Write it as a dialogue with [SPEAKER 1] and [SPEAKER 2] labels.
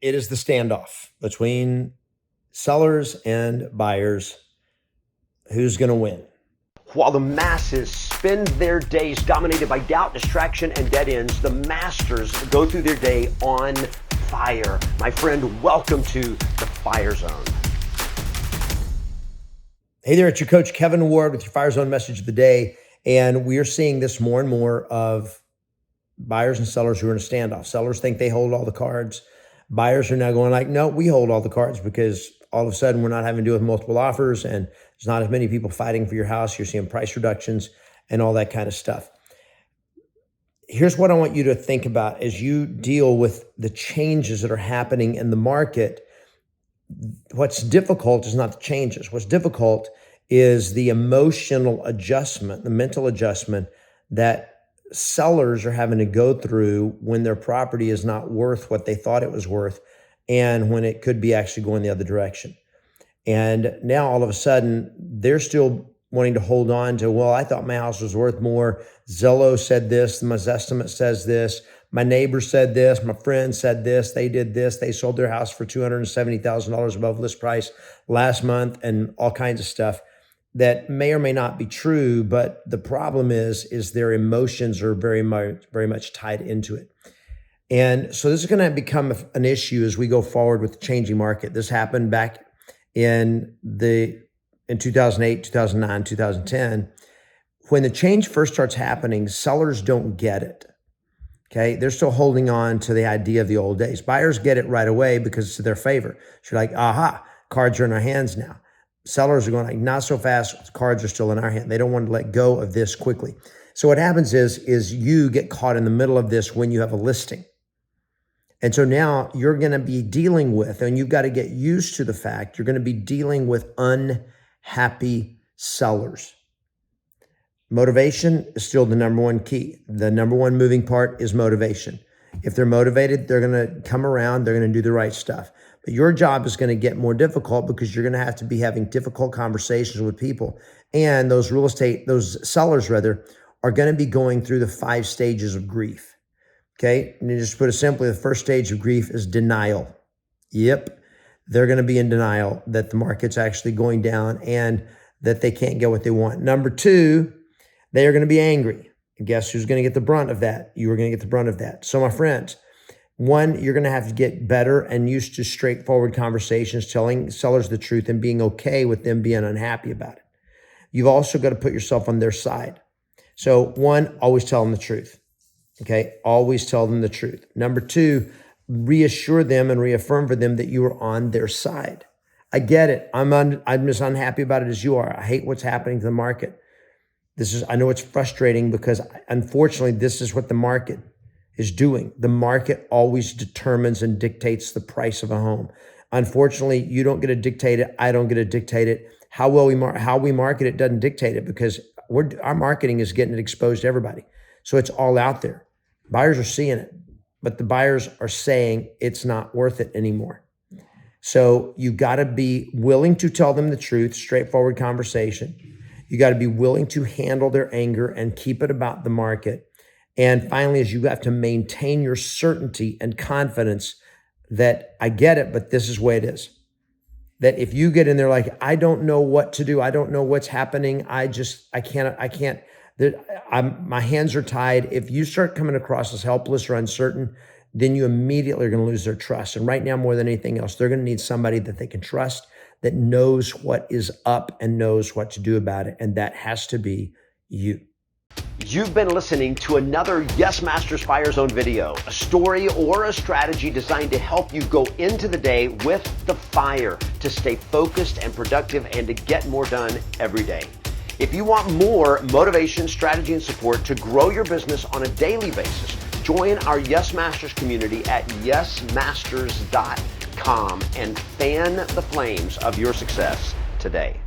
[SPEAKER 1] It is the standoff between sellers and buyers. Who's going to win?
[SPEAKER 2] While the masses spend their days dominated by doubt, distraction, and dead ends, the masters go through their day on fire. My friend, welcome to the Fire Zone.
[SPEAKER 1] Hey there, it's your coach, Kevin Ward, with your Fire Zone message of the day. And we are seeing this more and more of buyers and sellers who are in a standoff. Sellers think they hold all the cards. Buyers are now going like, no, we hold all the cards, because all of a sudden we're not having to do with multiple offers and there's not as many people fighting for your house. You're seeing price reductions and all that kind of stuff. Here's what I want you to think about as you deal with the changes that are happening in the market. What's difficult is not the changes. What's difficult is the emotional adjustment, the mental adjustment that sellers are having to go through when their property is not worth what they thought it was worth, and when it could be actually going the other direction. And now all of a sudden they're still wanting to hold on to, well, I thought my house was worth more. Zillow said this, my Zestimate says this, my neighbor said this, my friend said this, they did this, they sold their house for $270,000 above list price last month, and all kinds of stuff that may or may not be true. But the problem is their emotions are very much tied into it. And so this is going to become an issue as we go forward with the changing market. This happened back in 2008, 2009, 2010. When the change first starts happening, sellers don't get it. Okay, they're still holding on to the idea of the old days. Buyers get it right away because it's to their favor. So you're like, aha, cards are in our hands now. Sellers are going like, not so fast, cards are still in our hand. They don't want to let go of this quickly. So what happens is you get caught in the middle of this when you have a listing. And so now you're going to be dealing with, and you've got to get used to the fact, you're going to be dealing with unhappy sellers. Motivation is still the number one key. The number one moving part is motivation. If they're motivated, they're going to come around, they're going to do the right stuff. But your job is going to get more difficult because you're going to have to be having difficult conversations with people. And those sellers are going to be going through the 5 stages of grief. Okay, and to just put it simply, the first stage of grief is denial. Yep, they're going to be in denial that the market's actually going down and that they can't get what they want. Number 2, they are going to be angry. And guess who's going to get the brunt of that? You are going to get the brunt of that. So my friends, 1, you're going to have to get better and used to straightforward conversations, telling sellers the truth and being okay with them being unhappy about it. You've also got to put yourself on their side. So 1, always tell them the truth. Okay, always tell them the truth. Number 2, reassure them and reaffirm for them that you are on their side. I get it. I'm as unhappy about it as you are. I hate what's happening to the market. I know it's frustrating because unfortunately, this is what the market is doing. The market always determines and dictates the price of a home. Unfortunately, you don't get to dictate it. I don't get to dictate it. How we market it doesn't dictate it, because our marketing is getting it exposed to everybody. So it's all out there. Buyers are seeing it, but the buyers are saying it's not worth it anymore. So you got to be willing to tell them the truth, straightforward conversation. You got to be willing to handle their anger and keep it about the market. And finally, is you have to maintain your certainty and confidence that I get it, but this is the way it is. That if you get in there like, I don't know what to do, I don't know what's happening, I can't. My hands are tied. If you start coming across as helpless or uncertain, then you immediately are going to lose their trust. And right now, more than anything else, they're going to need somebody that they can trust, that knows what is up and knows what to do about it. And that has to be you.
[SPEAKER 2] You've been listening to another Yes Masters Fire Zone video, a story or a strategy designed to help you go into the day with the fire, to stay focused and productive and to get more done every day. If you want more motivation, strategy, and support to grow your business on a daily basis, join our Yes Masters community at yesmasters.com and fan the flames of your success today.